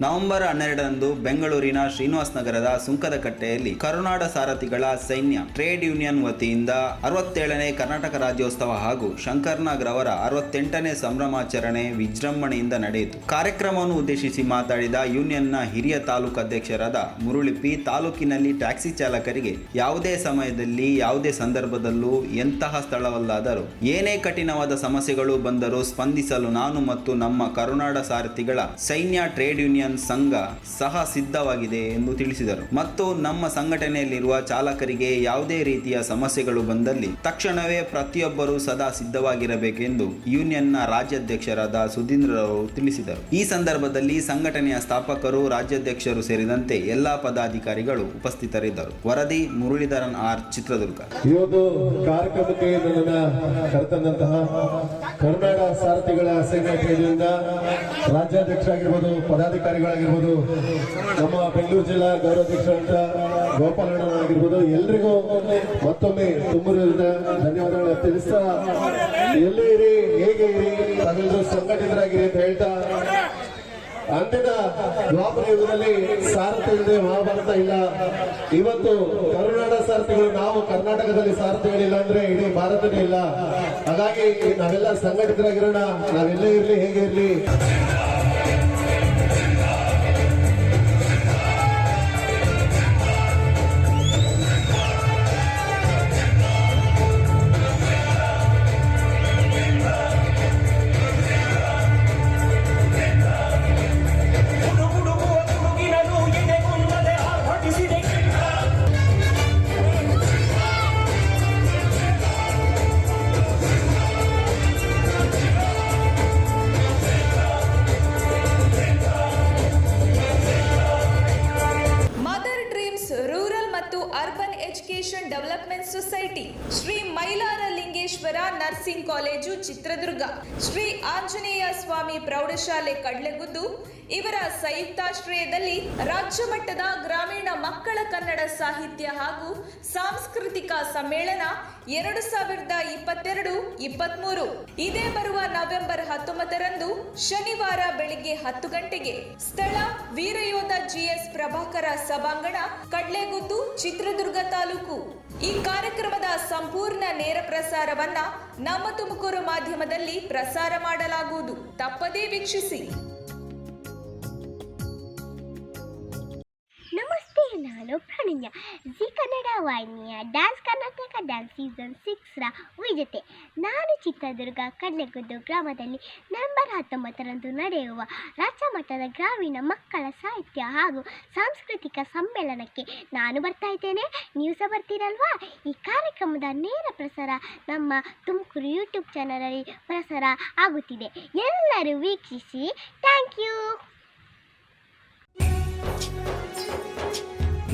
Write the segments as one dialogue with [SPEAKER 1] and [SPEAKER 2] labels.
[SPEAKER 1] November 12ರಂದು ಬೆಂಗಳೂರಿನ ಶ್ರೀನಿವಾಸ ನಗರದ ಸುಂಕದಕಟ್ಟೆಯಲ್ಲಿ ಕರುನಾಡ ಸಾರಥಿಗಳ ಸೈನ್ಯ ಟ್ರೇಡ್ ಯೂನಿಯನ್ ವತಿಯಿಂದ 67ನೇ ಕರ್ನಾಟಕ ರಾಜ್ಯೋತ್ಸವ ಹಾಗೂ ಶಂಕರ್ನಾಗ್ ರವರ 68ನೇ ಸಂಭ್ರಮಾಚರಣೆ ವಿಜೃಂಭಣೆಯಿಂದ ನಡೆಯಿತು. ಕಾರ್ಯಕ್ರಮವನ್ನು ಉದ್ದೇಶಿಸಿ ಮಾತನಾಡಿದ ಯೂನಿಯನ್ನ ಹಿರಿಯ ತಾಲೂಕು ಅಧ್ಯಕ್ಷರಾದ ಮುರುಳಿಪಿ, ತಾಲೂಕಿನಲ್ಲಿ ಟ್ಯಾಕ್ಸಿ ಚಾಲಕರಿಗೆ ಯಾವುದೇ ಸಮಯದಲ್ಲಿ ಯಾವುದೇ ಸಂದರ್ಭದಲ್ಲೂ ಎಂತಹ ಸ್ಥಳವಲ್ಲಾದರೂ ಏನೇ ಕಠಿಣವಾದ ಸಮಸ್ಯೆಗಳು ಬಂದರೂ ಸ್ಪಂದಿಸಲು ನಾನು ಮತ್ತು ನಮ್ಮ ಕರುನಾಡ ಸಾರಥಿಗಳ ಸೈನ್ಯ ಟ್ರೇಡ್ ಯೂನಿಯನ್ ಸಂಘ ಸಹ ಸಿದ್ಧವಾಗಿದೆ ಎಂದು ತಿಳಿಸಿದರು. ಮತ್ತು ನಮ್ಮ ಸಂಘಟನೆಯಲ್ಲಿರುವ ಚಾಲಕರಿಗೆ ಯಾವುದೇ ರೀತಿಯ ಸಮಸ್ಯೆಗಳು ಬಂದಲ್ಲಿ ತಕ್ಷಣವೇ ಪ್ರತಿಯೊಬ್ಬರೂ ಸದಾ ಸಿದ್ಧವಾಗಿರಬೇಕೆಂದು ಯೂನಿಯನ್ನ ರಾಜ್ಯಾಧ್ಯಕ್ಷರಾದ ಸುಧೀಂದ್ರರವರು ತಿಳಿಸಿದರು. ಈ ಸಂದರ್ಭದಲ್ಲಿ ಸಂಘಟನೆಯ ಸ್ಥಾಪಕರು, ರಾಜ್ಯಾಧ್ಯಕ್ಷರು ಸೇರಿದಂತೆ ಎಲ್ಲಾ ಪದಾಧಿಕಾರಿಗಳು ಉಪಸ್ಥಿತರಿದ್ದರು. ವರದಿ ಮುರಳೀಧರನ್ ಆರ್, ಚಿತ್ರದುರ್ಗ.
[SPEAKER 2] ಇವತ್ತು ಕಾರ್ಯಕ್ರಮಕ್ಕೆ ನನ್ನನ್ನು ಕರೆತಂದಂತಹ ಕರುನಾಡ ಸಾರಥಿಗಳ ಸೈನ್ಯದಿಂದ ರಾಜ್ಯಾಧ್ಯಕ್ಷರಾಗಿರ್ಬೋದು, ಪದಾಧಿಕಾರಿಗಳಾಗಿರ್ಬೋದು, ನಮ್ಮ ಬೆಂಗಳೂರು ಜಿಲ್ಲಾ ಗೌರವಾಧ್ಯಕ್ಷರಾದ ಗೋಪಾಲಣ್ಣರಾಗಿರ್ಬೋದು, ಎಲ್ರಿಗೂ ಮತ್ತೊಮ್ಮೆ ತುಂಬುವುದರಿಂದ ಧನ್ಯವಾದಗಳು ತಿಳಿಸ್ತಾ, ಎಲ್ಲೇ ಇರಿ, ಹೇಗೆ ಇರಿ, ತಾವೆಲ್ಲರೂ ಸಂಘಟಿತರಾಗಿರಿ ಅಂತ ಹೇಳ್ತಾ, ಅಂದಿನ ದ್ವಾಪರ ಯುಗದಲ್ಲಿ ಸಾರಥಿ ಇಲ್ಲದೆ ಮಹಾಭಾರತ ಇಲ್ಲ. ಇವತ್ತು ಕರುನಾಡ ಸಾರಥಿಗಳು, ನಾವು ಕರ್ನಾಟಕದಲ್ಲಿ ಸಾರಥಿಗಳಿಲ್ಲ ಅಂದ್ರೆ ಇಡೀ ಭಾರತನೇ ಇಲ್ಲ. ಹಾಗಾಗಿ ನಾವೆಲ್ಲ ಸಂಘಟಿತರಾಗಿರೋಣ, ನಾವೆಲ್ಲೇ ಇರ್ಲಿ, ಹೇಗೆ ಇರ್ಲಿ.
[SPEAKER 3] Urban education development society, Shri Mailaralingeshwara nursing college Chitradurga, Shri Anjaneya Swami ಪ್ರೌಢಶಾಲೆ ಕಡ್ಲೆಗುದ್ದು ಇವರ ಸಂಯುಕ್ತಾಶ್ರಯದಲ್ಲಿ ರಾಜ್ಯ ಮಟ್ಟದ ಗ್ರಾಮೀಣ ಮಕ್ಕಳ ಕನ್ನಡ ಸಾಹಿತ್ಯ ಹಾಗೂ ಸಾಂಸ್ಕೃತಿಕ ಸಮ್ಮೇಳನ 2022-23 ಇದೇ ಬರುವ ನವೆಂಬರ್ 19ರಂದು ಶನಿವಾರ ಬೆಳಿಗ್ಗೆ 10 ಗಂಟೆಗೆ, ಸ್ಥಳ ವೀರಯೋಧ ಜಿಎಸ್ ಪ್ರಭಾಕರ ಸಭಾಂಗಣ, ಕಡ್ಲೆಗುದ್ದು, ಚಿತ್ರದುರ್ಗ ತಾಲೂಕು. ಈ ಕಾರ್ಯಕ್ರಮದ ಸಂಪೂರ್ಣ ನೇರ ಪ್ರಸಾರವನ್ನ ನಮ್ಮ ತುಮಕೂರು ಮಾಧ್ಯಮದಲ್ಲಿ ಪ್ರಸಾರ ಮಾಡಲಾಗುವುದು. ತಪ್ಪದೇ ವೀಕ್ಷಿಸಿ.
[SPEAKER 4] ನಮಸ್ತೆ, ನಾನು ಪ್ರಣಯ. ಜಿ ಕನ್ನಡ ವಾಹಿನಿಯ ಡ್ಯಾನ್ಸ್ ಕರ್ನಾಟಕ ಡ್ಯಾನ್ಸ್ ಸೀಸನ್ 6ರ ವಿಜೇತೆ. ನಾನು ಚಿತ್ರದುರ್ಗ ಕಡ್ಲೆಗುದ್ದು ಗ್ರಾಮದಲ್ಲಿ ನವೆಂಬರ್ 19ರಂದು ನಡೆಯುವ ರಾಜ್ಯ ಮಟ್ಟದ ಗ್ರಾಮೀಣ ಮಕ್ಕಳ ಸಾಹಿತ್ಯ ಹಾಗೂ ಸಾಂಸ್ಕೃತಿಕ ಸಮ್ಮೇಳನಕ್ಕೆ ನಾನು ಬರ್ತಾ ಇದ್ದೇನೆ. ನೀವು ಸಹ ಬರ್ತೀರಲ್ವಾ? ಈ ಕಾರ್ಯಕ್ರಮದ ನೇರ ಪ್ರಸಾರ ನಮ್ಮ ತುಮಕೂರು ಯೂಟ್ಯೂಬ್ ಚಾನಲಲ್ಲಿ ಪ್ರಸಾರ ಆಗುತ್ತಿದೆ. ಎಲ್ಲರೂ ವೀಕ್ಷಿಸಿ. Thank you.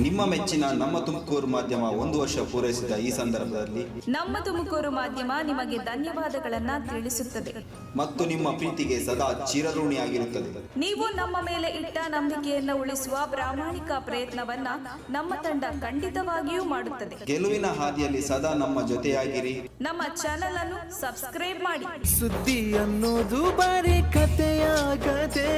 [SPEAKER 1] ನಿಮ್ಮ ಮೆಚ್ಚಿನ ನಮ್ಮ ತುಮಕೂರು ಮಾಧ್ಯಮ 1 ವರ್ಷ ಪೂರೈಸಿದ ಈ ಸಂದರ್ಭದಲ್ಲಿ
[SPEAKER 3] ನಮ್ಮ ತುಮಕೂರು ಮಾಧ್ಯಮ ನಿಮಗೆ ಧನ್ಯವಾದಗಳನ್ನ ತಿಳಿಸುತ್ತದೆ
[SPEAKER 1] ಮತ್ತು ನಿಮ್ಮ ಪ್ರೀತಿಗೆ ಸದಾ ಚಿರಋಣಿಯಾಗಿರುತ್ತದೆ.
[SPEAKER 3] ನೀವು ನಮ್ಮ ಮೇಲೆ ಇಟ್ಟ ನಂಬಿಕೆಯನ್ನು ಉಳಿಸುವ ಪ್ರಾಮಾಣಿಕ ಪ್ರಯತ್ನವನ್ನ ನಮ್ಮ ತಂಡ ಖಂಡಿತವಾಗಿಯೂ ಮಾಡುತ್ತದೆ.
[SPEAKER 1] ಗೆಲುವಿನ ಹಾದಿಯಲ್ಲಿ ಸದಾ ನಮ್ಮ ಜೊತೆಯಾಗಿರಿ.
[SPEAKER 3] ನಮ್ಮ ಚಾನೆಲ್ ಅನ್ನು ಸಬ್ಸ್ಕ್ರೈಬ್ ಮಾಡಿ.
[SPEAKER 5] ಸುದ್ದಿ ಅನ್ನೋದು ಬರೀ ಕಥೆಯಾಗದೆ